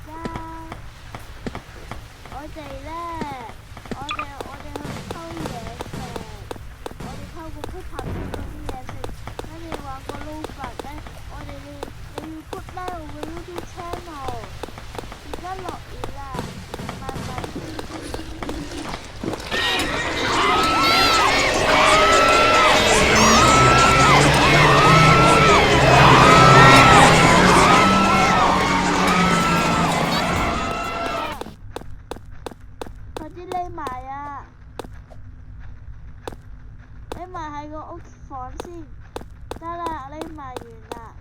家，我哋去偷嘢食，我哋偷個 put 嗰啲嘢食，跟住話個 logo 咧，你要 put 咧我個 YouTube channel，而家落雨啦，慢慢快啲匿埋啊！匿埋喺個屋房先，得啦，匿埋完啦，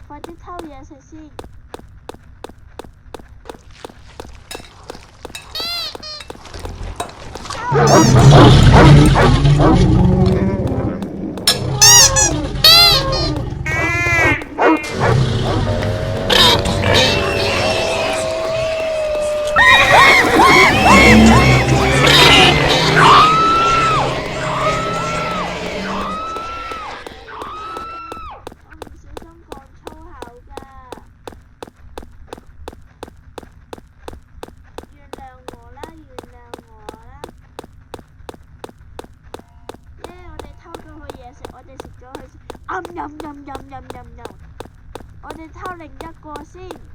快啲偷嘢食先。我哋偷另一個先。